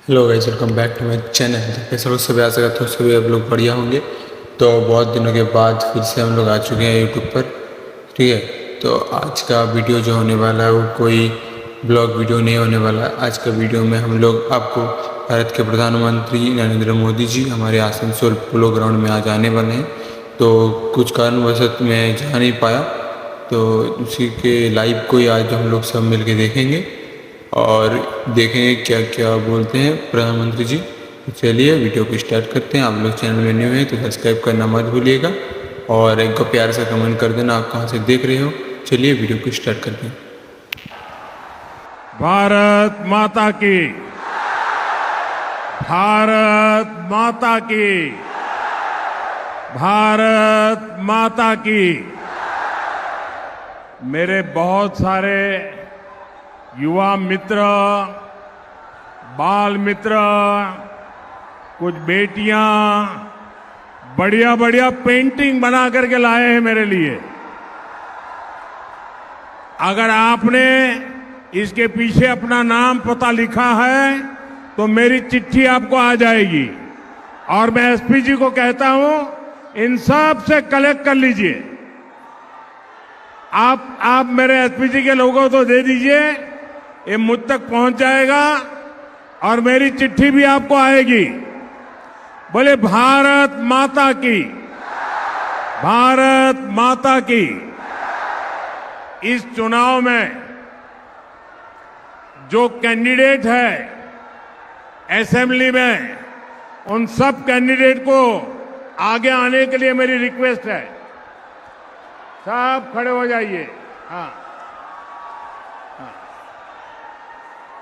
Hello guys, welcome back to my channel. कैसे लोग सभी, आशा करता हूँ सभी आप लोग बढ़िया होंगे। तो बहुत दिनों के बाद फिर से हम लोग आ चुके हैं यूट्यूब पर। ठीक है, तो आज का वीडियो जो होने वाला है वो कोई ब्लॉग वीडियो नहीं होने वाला है। आज का वीडियो में हम लोग आपको भारत के प्रधानमंत्री नरेंद्र मोदी जी हमारे आसनसोल पोलो ग्राउंड में आज आने वाले हैं। तो कुछ कारणवश मैं जा नहीं पाया, तो उसी के लाइव को ही आज हम लोग सब मिल के देखेंगे और देखेंगे क्या क्या बोलते हैं प्रधानमंत्री जी। तो चलिए वीडियो को स्टार्ट करते हैं। आप लोग चैनल में न्यू हैं तो सब्सक्राइब करना मत भूलिएगा और एक प्यार से कमेंट कर देना आप कहाँ से देख रहे हो। चलिए वीडियो को स्टार्ट करते हैं। भारत माता की, भारत माता की, भारत माता की। मेरे बहुत सारे युवा मित्र, बाल मित्र, कुछ बेटियां बढ़िया बढ़िया पेंटिंग बना करके लाए हैं मेरे लिए। अगर आपने इसके पीछे अपना नाम पता लिखा है तो मेरी चिट्ठी आपको आ जाएगी और मैं एसपी जी को कहता हूं इन सब से कलेक्ट कर लीजिए। आप मेरे एसपी जी के लोगों को दे दीजिए, ये मुझ तक पहुंच जाएगा और मेरी चिट्ठी भी आपको आएगी। बोले भारत माता की, भारत माता की। इस चुनाव में जो कैंडिडेट है असेंबली में, उन सब कैंडिडेट को आगे आने के लिए मेरी रिक्वेस्ट है। सब खड़े हो जाइए। हाँ,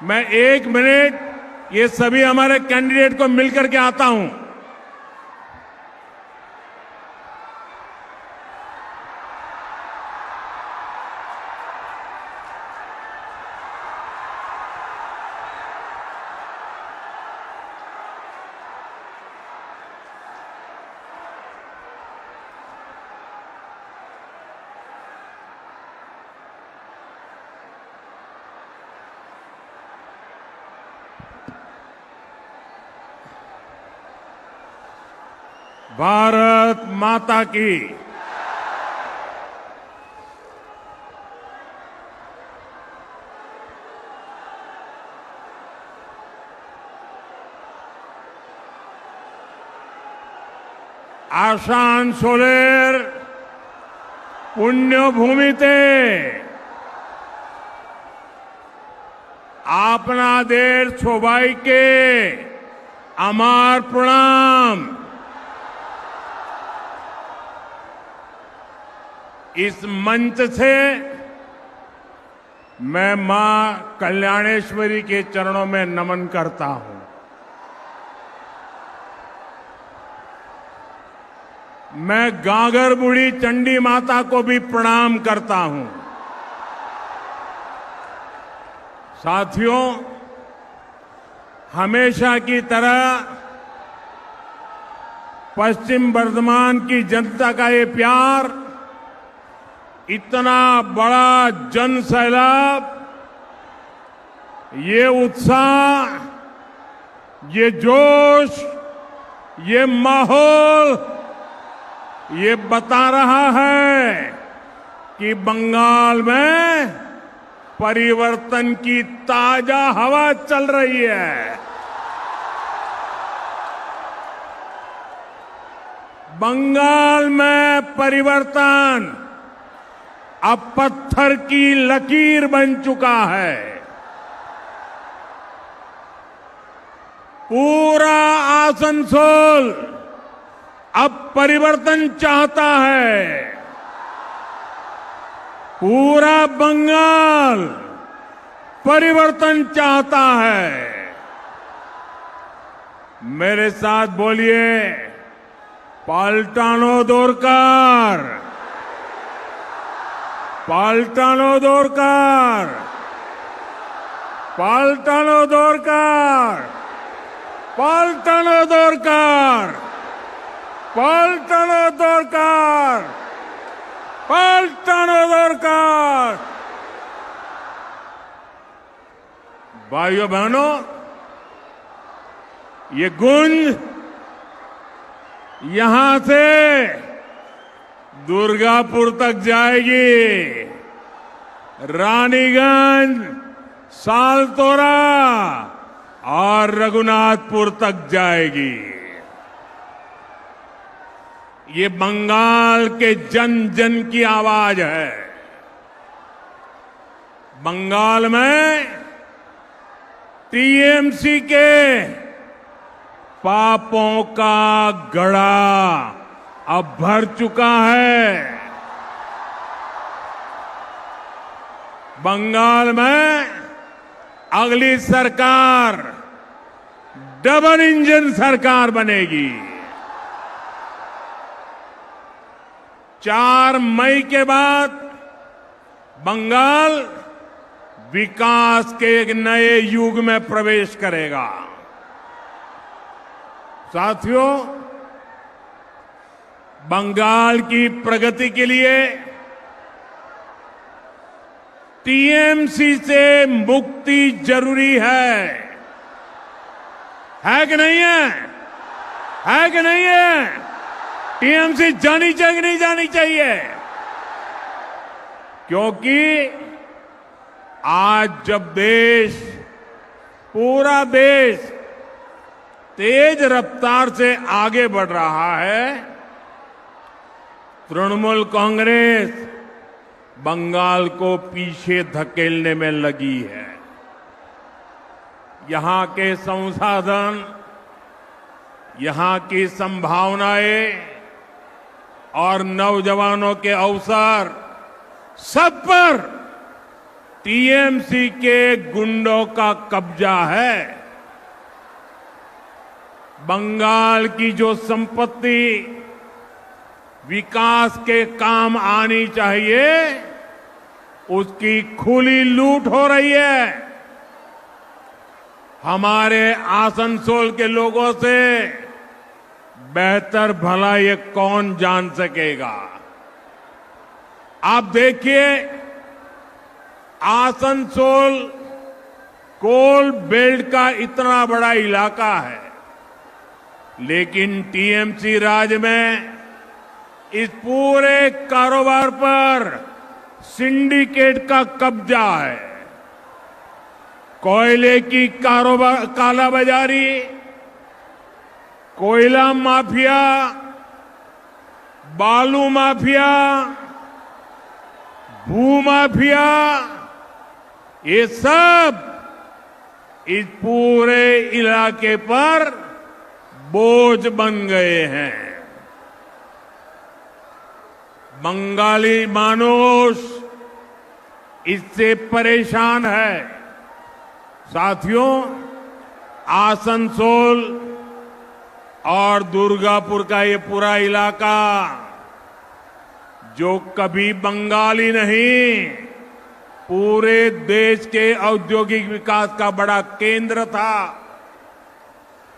मैं 1 मिनट ये सभी हमारे कैंडिडेट को मिलकर के आता हूं। भारत माता की, আসানসোলের পুণ্যভূমিতে আপনাদের সবাইকে আমার প্রণাম। इस मंच से मैं मां कल्याणेश्वरी के चरणों में नमन करता हूं। मैं गागर बूढ़ी चंडी माता को भी प्रणाम करता हूं। साथियों, हमेशा की तरह पश्चिम बर्धमान की जनता का ये प्यार, इतना बड़ा जन सैलाब, ये उत्साह, ये जोश, ये माहौल, ये बता रहा है कि बंगाल में परिवर्तन की ताजा हवा चल रही है। बंगाल में परिवर्तन अब पत्थर की लकीर बन चुका है। पूरा आसनसोल अब परिवर्तन चाहता है। पूरा बंगाल परिवर्तन चाहता है। मेरे साथ बोलिए, पाल्टानो दोरकार, पाल्टानो दोरकार, पाल्टानो दोरकार, पाल्टानो दोरकार, पाल्टानो दोरकार, पाल्टानो दोरकार। भाइयों बहनों, ये गूंज यहां से दुर्गापुर तक जाएगी, रानीगंज, सालतोरा और रघुनाथपुर तक जाएगी। ये बंगाल के जन जन की आवाज है। बंगाल में टीएमसी के पापों का घड़ा अब भर चुका है। बंगाल में अगली सरकार डबल इंजन सरकार बनेगी। 4 मई के बाद बंगाल विकास के एक नए युग में प्रवेश करेगा। साथियों, बंगाल की प्रगति के लिए टीएमसी से मुक्ति जरूरी है कि नहीं है? है कि नहीं है? टीएमसी जानी चाहिए कि नहीं जानी चाहिए? क्योंकि आज जब पूरा देश तेज रफ्तार से आगे बढ़ रहा है, तृणमूल कांग्रेस बंगाल को पीछे धकेलने में लगी है। यहां के संसाधन, यहां की संभावनाएं और नौजवानों के अवसर सब पर टीएमसी के गुंडों का कब्जा है। बंगाल की जो संपत्ति विकास के काम आनी चाहिए, उसकी खुली लूट हो रही है। हमारे आसनसोल के लोगों से बेहतर भला ये कौन जान सकेगा? आप देखिए, आसनसोल कोल बेल्ट का इतना बड़ा इलाका है, लेकिन टीएमसी राज में इस पूरे कारोबार पर सिंडिकेट का कब्जा है। कोयले की कालाबाजारी, कोयला माफिया, बालू माफिया, भू माफिया, ये सब इस पूरे इलाके पर बोझ बन गए हैं। बंगाली मानुष इससे परेशान है। साथियों, आसनसोल और दुर्गापुर का ये पूरा इलाका जो कभी बंगाली नहीं, पूरे देश के औद्योगिक विकास का बड़ा केंद्र था।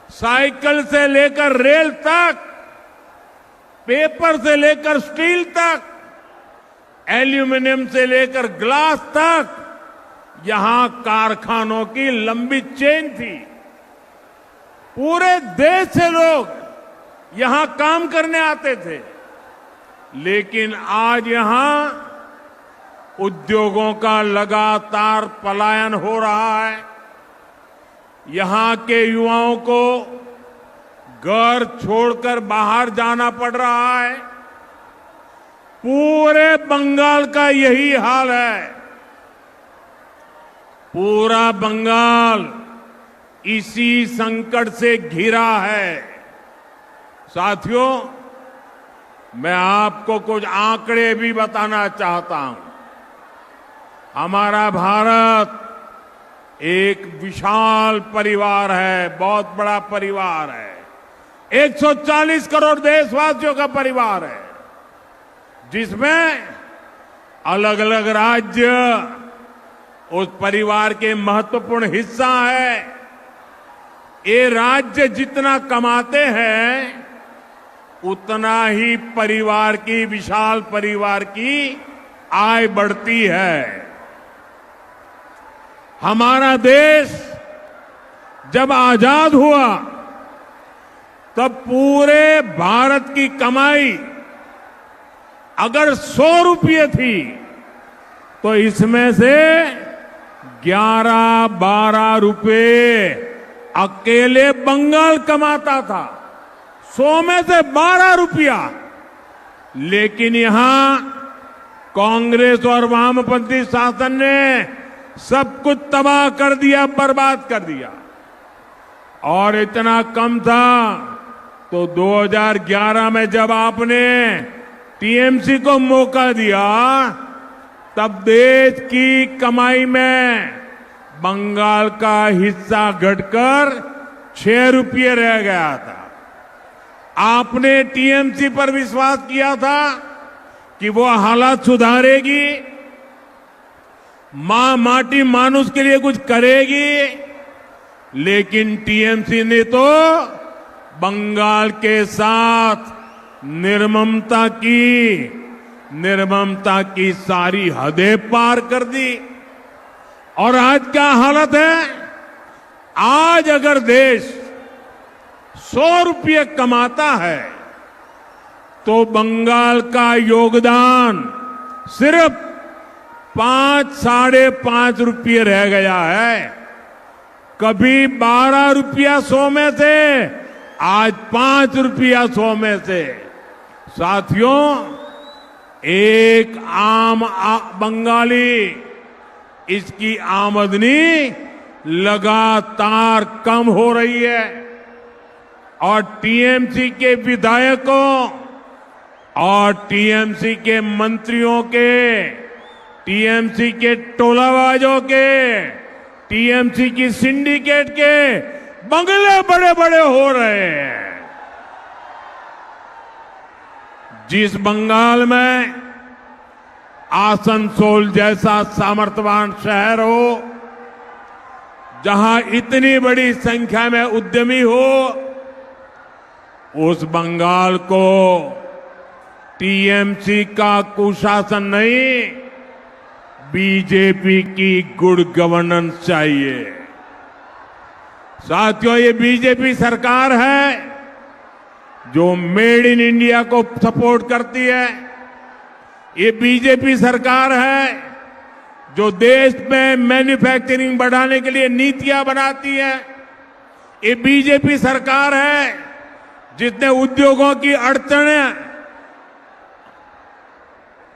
साइकिल से लेकर रेल तक, पेपर से लेकर स्टील तक, एल्यूमिनियम से लेकर ग्लास तक, यहां कारखानों की लंबी चेन थी। पूरे देश से लोग यहां काम करने आते थे। लेकिन आज यहां उद्योगों का लगातार पलायन हो रहा है। यहां के युवाओं को घर छोड़कर बाहर जाना पड़ रहा है। पूरे बंगाल का यही हाल है। पूरा बंगाल इसी संकट से घिरा है। साथियों, मैं आपको कुछ आंकड़े भी बताना चाहता हूं। हमारा भारत एक विशाल परिवार है, बहुत बड़ा परिवार है। 140 करोड़ देशवासियों का परिवार है, जिसमें अलग अलग राज्य उस परिवार के महत्वपूर्ण हिस्सा है। ये राज्य जितना कमाते हैं, उतना ही विशाल परिवार की आय बढ़ती है। हमारा देश जब आजाद हुआ तब पूरे भारत की कमाई अगर 100 रुपये थी तो इसमें से 11-12 रुपये अकेले बंगाल कमाता था। 100 में से 12 रुपया। लेकिन यहां कांग्रेस और वामपंथी शासन ने सब कुछ तबाह कर दिया, बर्बाद कर दिया। और इतना कम था तो 2011 में जब आपने टीएमसी को मौका दिया तब देश की कमाई में बंगाल का हिस्सा घटकर 6 रुपये रह गया था। आपने टीएमसी पर विश्वास किया था कि वो हालात सुधारेगी, माटी मानुष के लिए कुछ करेगी, लेकिन टीएमसी ने तो बंगाल के साथ निर्ममता की सारी हदें पार कर दी। और आज क्या हालत है? आज अगर देश 100 रुपये कमाता है तो बंगाल का योगदान सिर्फ 5-5.5 रुपये रह गया है। कभी 12 रुपया 100 में से, आज 5 रुपया 100 में से। साथियों, एक आम बंगाली इसकी आमदनी लगातार कम हो रही है और टीएमसी के विधायकों और टीएमसी के मंत्रियों के, टीएमसी के टोलाबाजों के, टीएमसी की सिंडिकेट के बंगले बड़े बड़े हो रहे हैं। जिस बंगाल में आसनसोल जैसा सामर्थ्यवान शहर हो, जहां इतनी बड़ी संख्या में उद्यमी हो, उस बंगाल को टीएमसी का कुशासन नहीं, बीजेपी की गुड गवर्नेंस चाहिए। साथियों, ये बीजेपी सरकार है जो मेड इन इंडिया को सपोर्ट करती है। ये बीजेपी सरकार है जो देश में मैन्युफैक्चरिंग बढ़ाने के लिए नीतियां बनाती है। ये बीजेपी सरकार है जिसने उद्योगों की अड़चनें,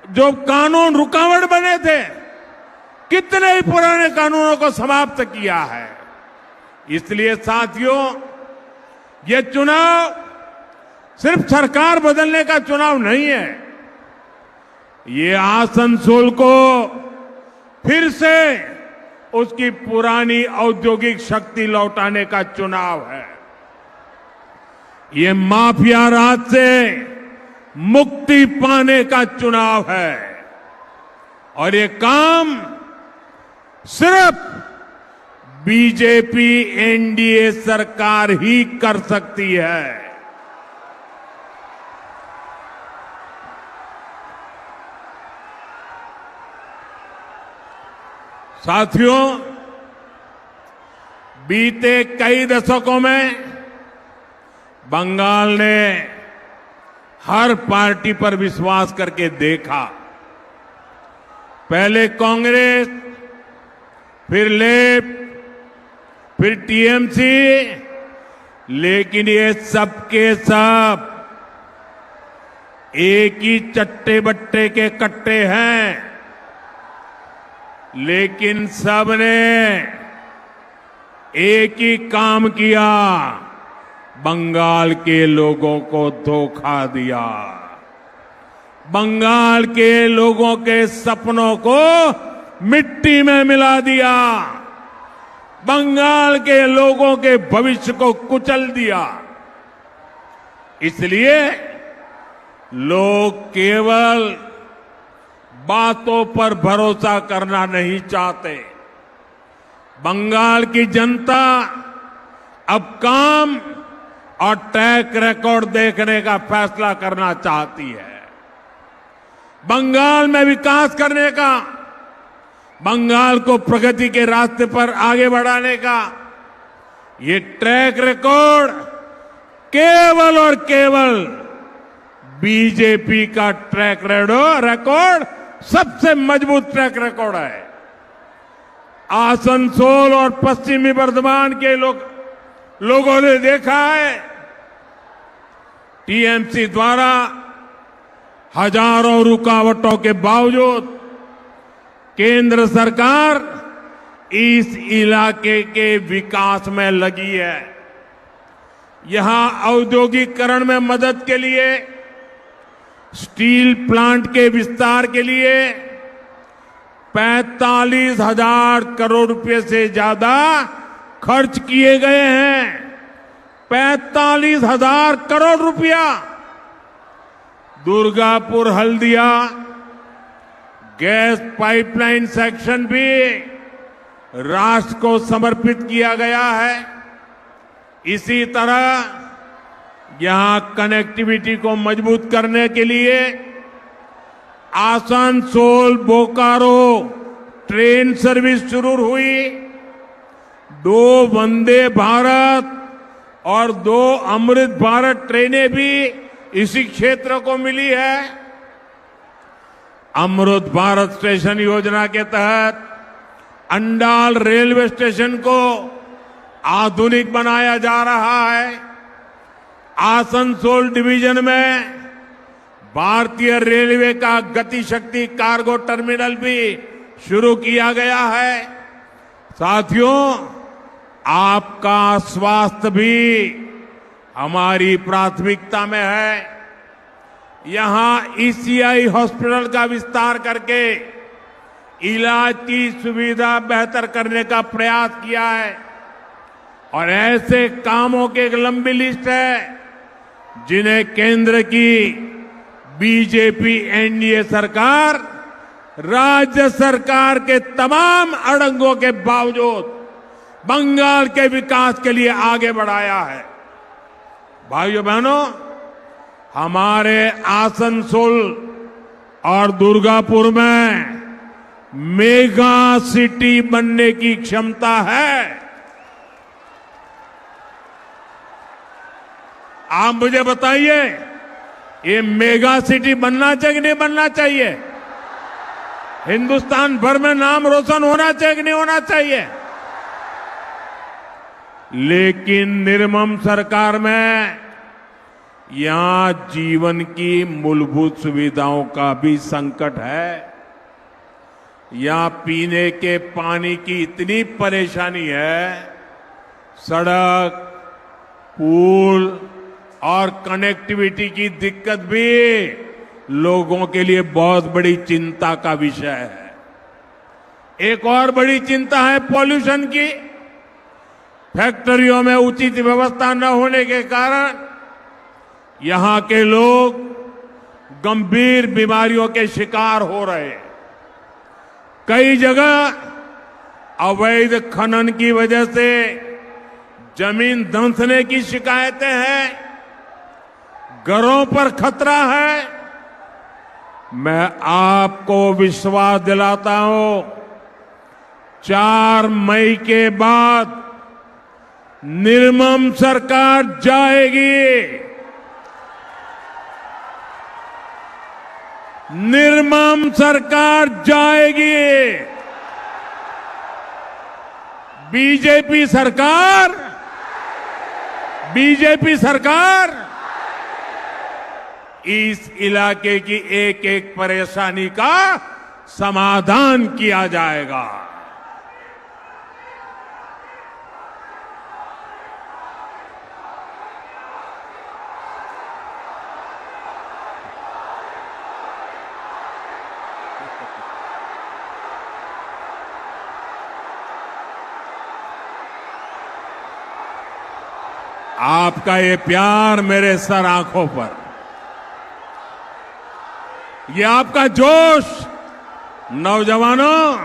जो कानून रुकावट बने थे, कितने ही पुराने कानूनों को समाप्त किया है। इसलिए साथियों, ये चुनाव सिर्फ सरकार बदलने का चुनाव नहीं है, ये आसनसोल को फिर से उसकी पुरानी औद्योगिक शक्ति लौटाने का चुनाव है। ये माफिया राज से मुक्ति पाने का चुनाव है और ये काम सिर्फ बीजेपी एनडीए सरकार ही कर सकती है। साथियों, बीते कई दशकों में बंगाल ने हर पार्टी पर विश्वास करके देखा। पहले कांग्रेस, फिर लेफ्ट, फिर टीएमसी, लेकिन ये सब के सब एक ही चट्टे बट्टे के कट्टे हैं। लेकिन सबने एक ही काम किया, बंगाल के लोगों को धोखा दिया, बंगाल के लोगों के सपनों को मिट्टी में मिला दिया, बंगाल के लोगों के भविष्य को कुचल दिया। इसलिए लोग केवल बातों पर भरोसा करना नहीं चाहते। बंगाल की जनता अब काम और ट्रैक रिकॉर्ड देखने का फैसला करना चाहती है। बंगाल में विकास करने का, बंगाल को प्रगति के रास्ते पर आगे बढ़ाने का ये ट्रैक रिकॉर्ड केवल और केवल बीजेपी का ट्रैक रिकॉर्ड सबसे मजबूत ट्रैक रिकॉर्ड है। आसनसोल और पश्चिमी बर्धमान के लोगों ने देखा है, टीएमसी द्वारा हजारों रुकावटों के बावजूद केंद्र सरकार इस इलाके के विकास में लगी है। यहां औद्योगिकरण में मदद के लिए, स्टील प्लांट के विस्तार के लिए 45,000 करोड़ रुपए से ज्यादा खर्च किए गए हैं। 45,000 करोड़ रुपया। Durgapur Haldia gas pipeline section भी राष्ट्र को समर्पित किया गया है। इसी तरह यहां कनेक्टिविटी को मजबूत करने के लिए आसनसोल बोकारो ट्रेन सर्विस शुरू हुई। 2 वंदे भारत और 2 अमृत भारत ट्रेनें भी इसी क्षेत्र को मिली है। अमृत भारत स्टेशन योजना के तहत अंडाल रेलवे स्टेशन को आधुनिक बनाया जा रहा है। आसनसोल डिवीजन में भारतीय रेलवे का गति शक्ति कार्गो टर्मिनल भी शुरू किया गया है। साथियों, आपका स्वास्थ्य भी हमारी प्राथमिकता में है। यहां ईसीआई हॉस्पिटल का विस्तार करके इलाज की सुविधा बेहतर करने का प्रयास किया है और ऐसे कामों की एक लंबी लिस्ट है जिन्हें केंद्र की बीजेपी एनडीए सरकार राज्य सरकार के तमाम अड़ंगों के बावजूद बंगाल के विकास के लिए आगे बढ़ाया है। भाइयों बहनों, हमारे आसनसोल और दुर्गापुर में मेगा सिटी बनने की क्षमता है। आप मुझे बताइए, ये मेगा सिटी बनना चाहिए कि नहीं बनना चाहिए? हिंदुस्तान भर में नाम रोशन होना चाहिए कि नहीं होना चाहिए? लेकिन निर्मम सरकार में यहां जीवन की मूलभूत सुविधाओं का भी संकट है। यहां पीने के पानी की इतनी परेशानी है, सड़क, पुल और कनेक्टिविटी की दिक्कत भी लोगों के लिए बहुत बड़ी चिंता का विषय है। एक और बड़ी चिंता है पॉल्यूशन की। फैक्ट्रियों में उचित व्यवस्था न होने के कारण यहां के लोग गंभीर बीमारियों के शिकार हो रहे हैं। कई जगह अवैध खनन की वजह से जमीन धंसने की शिकायतें हैं, घरों पर खतरा है। मैं आपको विश्वास दिलाता हूं, 4 मई के बाद निर्मम सरकार जाएगी। निर्मम सरकार जाएगी। बीजेपी सरकार इस इलाके की एक एक परेशानी का समाधान किया जाएगा। आपका ये प्यार मेरे सर आंखों पर, ये आपका जोश, नौजवानों,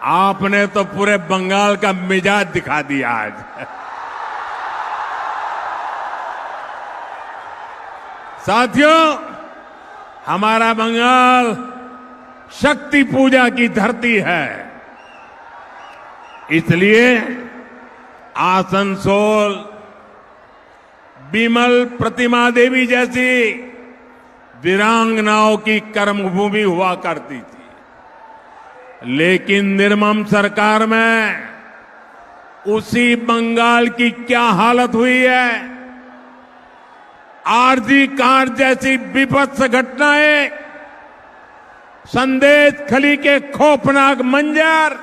आपने तो पूरे बंगाल का मिजाज दिखा दिया आज। साथियों, हमारा बंगाल शक्ति पूजा की धरती है, इसलिए आसनसोल, बिमल प्रतिमा देवी जैसी वीरांगनाओं की कर्मभूमि हुआ करती थी। लेकिन निर्मम सरकार में उसी बंगाल की क्या हालत हुई है। आरजी कांड जैसी विभत्स घटनाएं, संदेश खली के खौफनाक मंजर,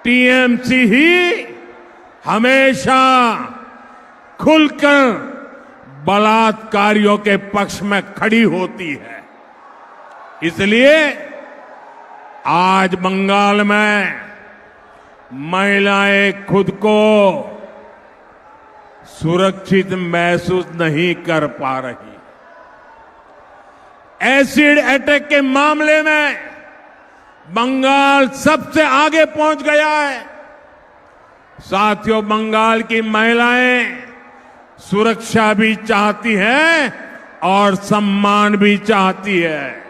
टीएमसी ही हमेशा खुलकर बलात्कारियों के पक्ष में खड़ी होती है। इसलिए आज बंगाल में महिलाएं खुद को सुरक्षित महसूस नहीं कर पा रही। एसिड अटैक के मामले में बंगाल सबसे आगे पहुंच गया है। साथियों, बंगाल की महिलाएं सुरक्षा भी चाहती हैं और सम्मान भी चाहती है।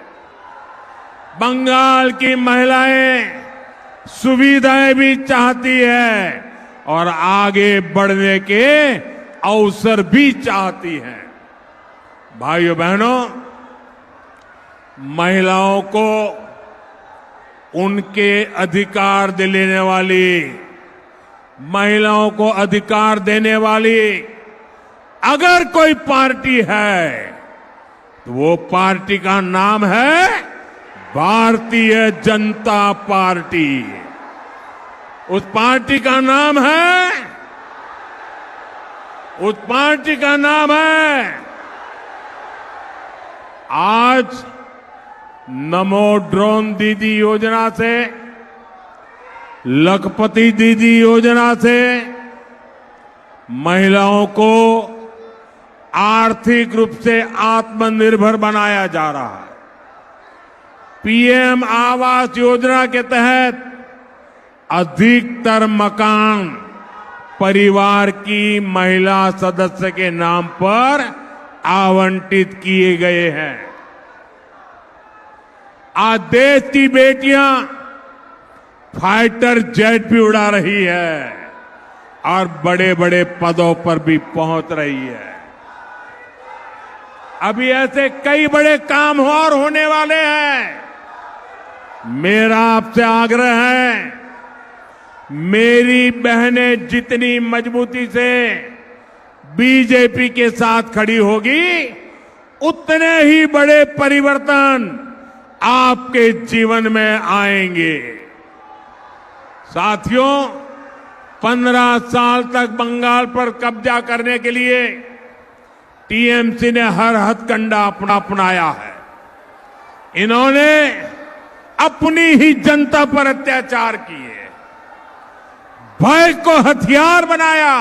बंगाल की महिलाएं सुविधाएं भी चाहती है और आगे बढ़ने के अवसर भी चाहती हैं। भाइयों बहनों, महिलाओं को उनके अधिकार दिलाने वाली, महिलाओं को अधिकार देने वाली अगर कोई पार्टी है तो वो पार्टी का नाम है भारतीय जनता पार्टी। उस पार्टी का नाम है, उस पार्टी का नाम है आज नमो ड्रोन दीदी योजना से, लखपति दीदी योजना से महिलाओं को आर्थिक रूप से आत्मनिर्भर बनाया जा रहा है। पीएम आवास योजना के तहत अधिकतर मकान परिवार की महिला सदस्य के नाम पर आवंटित किए गए हैं। आज देश की बेटियां फाइटर जेट भी उड़ा रही है और बड़े बड़े पदों पर भी पहुंच रही है। अभी ऐसे कई बड़े काम और होने वाले हैं। मेरा आपसे आग्रह है, मेरी बहनें जितनी मजबूती से बीजेपी के साथ खड़ी होगी, उतने ही बड़े परिवर्तन आपके जीवन में आएंगे। साथियों, 15 साल तक बंगाल पर कब्जा करने के लिए टीएमसी ने हर हथकंडा अपनाया है। इन्होंने अपनी ही जनता पर अत्याचार किए, भय को हथियार बनाया,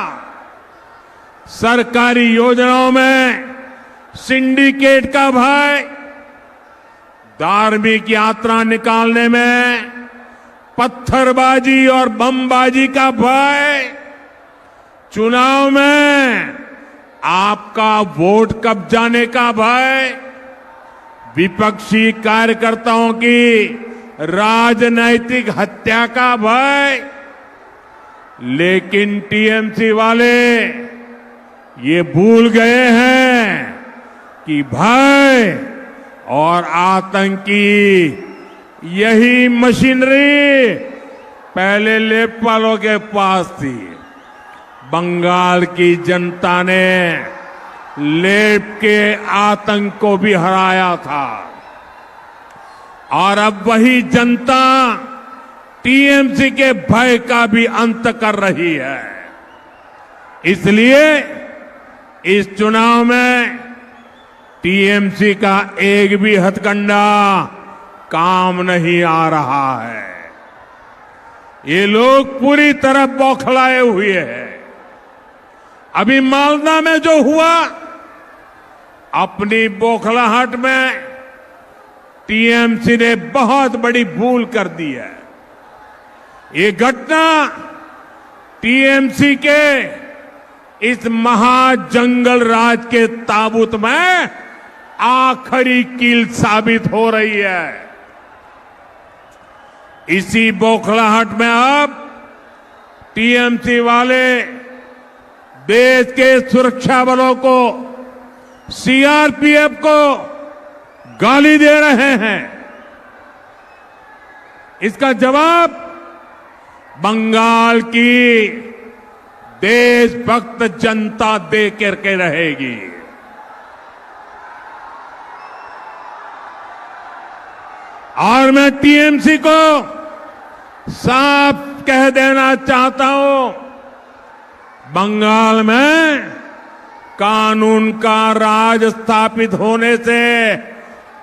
सरकारी योजनाओं में सिंडिकेट का भय, धार्मिक यात्रा निकालने में पत्थरबाजी और बमबाजी का भय, चुनाव में आपका वोट कब जाने का भय, विपक्षी कार्यकर्ताओं की राजनैतिक हत्या का भय। लेकिन टीएमसी वाले ये भूल गए हैं कि भय और आतंकी यही मशीनरी पहले लेखपालों के पास थी। बंगाल की जनता ने लेप के आतंक को भी हराया था और अब वही जनता टीएमसी के भय का भी अंत कर रही है। इसलिए इस चुनाव में टीएमसी का एक भी हथकंडा काम नहीं आ रहा है। ये लोग पूरी तरह बौखलाए हुए हैं। अभी मालदा में जो हुआ, अपनी बौखलाहट में टीएमसी ने बहुत बड़ी भूल कर दी है। ये घटना टीएमसी के इस महाजंगल राज के ताबूत में आखिरी कील साबित हो रही है। इसी बौखलाहट में अब टीएमसी वाले देश के सुरक्षा बलों को, सीआरपीएफ को गाली दे रहे हैं। इसका जवाब बंगाल की देशभक्त जनता दे करके रहेगी। और मैं टीएमसी को साफ कह देना चाहता हूं, बंगाल में कानून का राज स्थापित होने से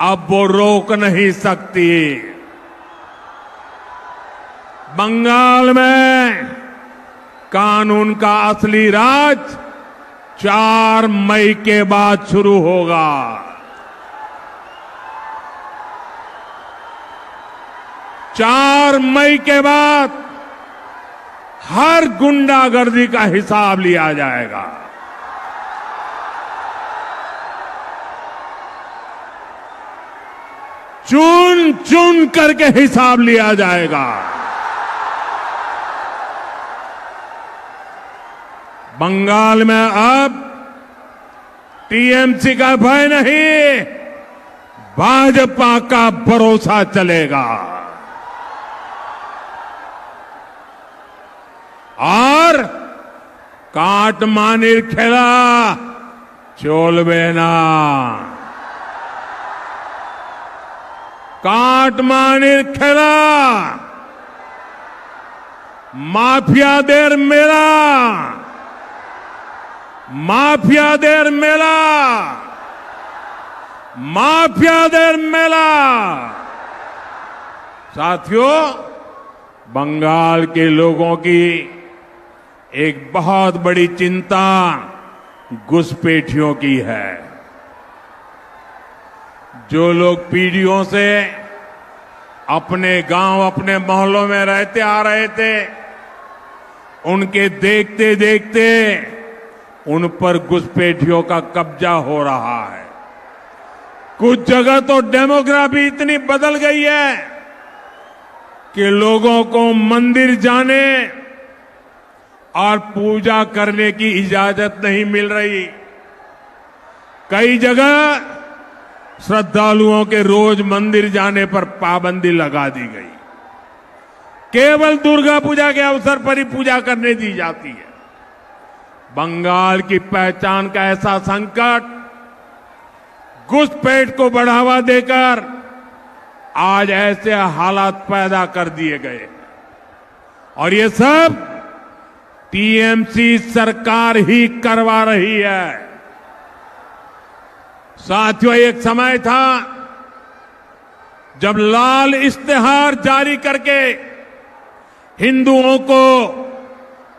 अब वो रोक नहीं सकती। बंगाल में कानून का असली राज 4 मई के बाद शुरू होगा। 4 मई के बाद हर गुंडागर्दी का हिसाब लिया जाएगा। चुन चुन करके हिसाब लिया जाएगा। बंगाल में अब टीएमसी का भय नहीं, भाजपा का भरोसा चलेगा। और काटमानिर खेला चलबे ना। काटमानिर खेला माफियाদের মেলা, माफियाদের মেলা, माफियाদের মেলা। साथियों, बंगाल के लोगों की एक बहुत बड़ी चिंता घुसपैठियों की है। जो लोग पीढ़ियों से अपने गांव, अपने मोहल्लों में रहते आ रहे थे, उनके देखते देखते उन पर घुसपैठियों का कब्जा हो रहा है। कुछ जगह तो डेमोग्राफी इतनी बदल गई है कि लोगों को मंदिर जाने और पूजा करने की इजाजत नहीं मिल रही। कई जगह श्रद्धालुओं के रोज मंदिर जाने पर पाबंदी लगा दी गई। केवल दुर्गा पूजा के अवसर पर ही पूजा करने दी जाती है। बंगाल की पहचान का ऐसा संकट घुसपैठ को बढ़ावा देकर आज ऐसे हालात पैदा कर दिए गए। और ये सब टीएमसी सरकार ही करवा रही है। साथियों, एक समय था जब लाल इश्तेहार जारी करके हिंदुओं को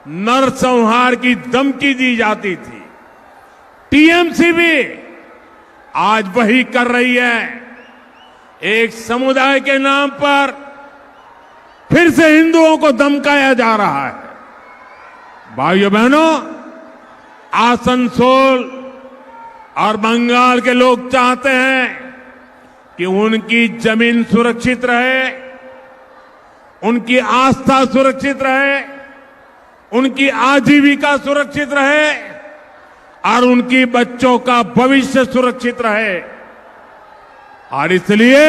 नरसंहार की धमकी दी जाती थी। टीएमसी भी आज वही कर रही है। एक समुदाय के नाम पर फिर से हिंदुओं को धमकाया जा रहा है। भाइयों बहनों, आसनसोल और बंगाल के लोग चाहते हैं कि उनकी जमीन सुरक्षित रहे, उनकी आस्था सुरक्षित रहे, उनकी आजीविका सुरक्षित रहे और उनकी बच्चों का भविष्य सुरक्षित रहे। और इसलिए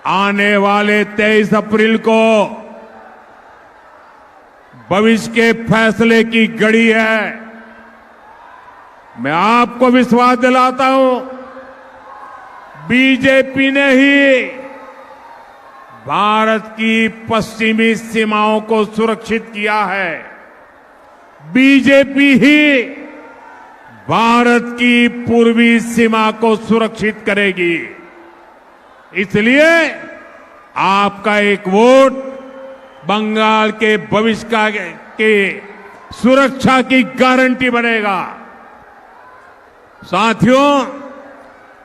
आने वाले 23 अप्रैल को भविष्य के फैसले की घड़ी है। मैं आपको विश्वास दिलाता हूं, बीजेपी ने ही भारत की पश्चिमी सीमाओं को सुरक्षित किया है। बीजेपी ही भारत की पूर्वी सीमा को सुरक्षित करेगी। इसलिए आपका एक वोट बंगाल के भविष्य के सुरक्षा की गारंटी बनेगा। साथियों,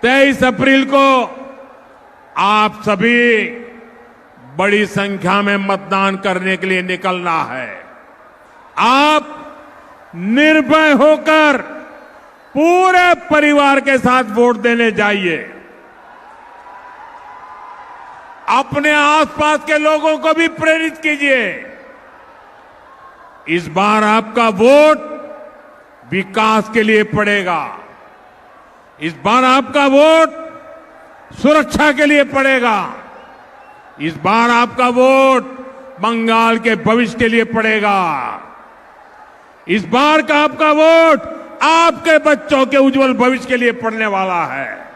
23 अप्रैल को आप सभी बड़ी संख्या में मतदान करने के लिए निकलना है। आप निर्भय होकर पूरे परिवार के साथ वोट देने जाइए। अपने आसपास के लोगों को भी प्रेरित कीजिए। इस बार आपका वोट विकास के लिए पड़ेगा। इस बार आपका वोट सुरक्षा के लिए पड़ेगा। इस बार आपका वोट बंगाल के भविष्य के लिए पड़ेगा। इस बार का आपका वोट आपके बच्चों के उज्जवल भविष्य के लिए पड़ने वाला है।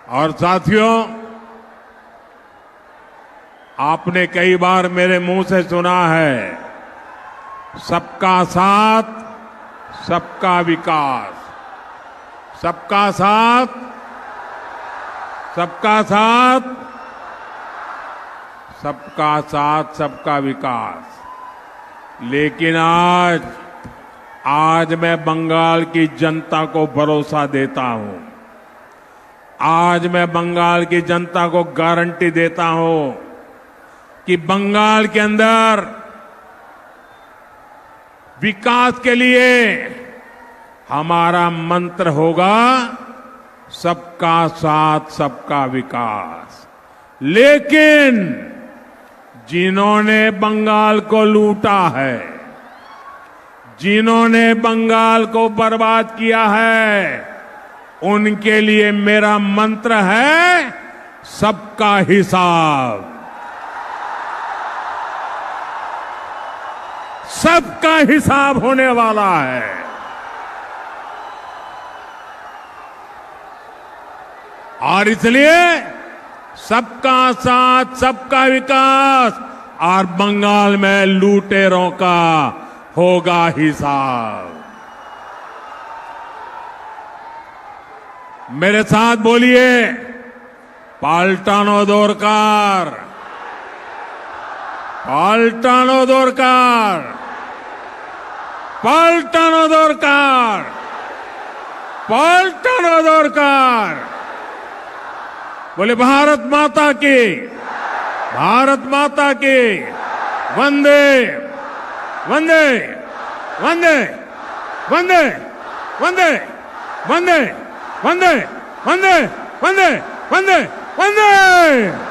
और साथियों, आपने कई बार मेरे मुंह से सुना है, सबका साथ सबका विकास, सबका साथ सबका साथ सबका साथ सबका विकास। लेकिन आज मैं बंगाल की जनता को भरोसा देता हूं, आज मैं बंगाल की जनता को गारंटी देता हूं कि बंगाल के अंदर विकास के लिए हमारा मंत्र होगा सबका साथ सबका विकास। लेकिन जिन्होंने बंगाल को लूटा है, जिन्होंने बंगाल को बर्बाद किया है, उनके लिए मेरा मंत्र है सबका हिसाब। सबका हिसाब होने वाला है। और इसलिए सबका साथ सबका विकास और बंगाल में लूटेरों का होगा हिसाब। मेरे साथ बोलिए, पाल्टानो दरकार, पाल्टानो दरकार, पाल्टानो दरकार, पाल्टानो दरकार। बोले भारत माता की, भारत माता की, वंदे वंदे वंदे वंदे वंदे वंदे वंदे वंदे वंदे वंदे वंदे।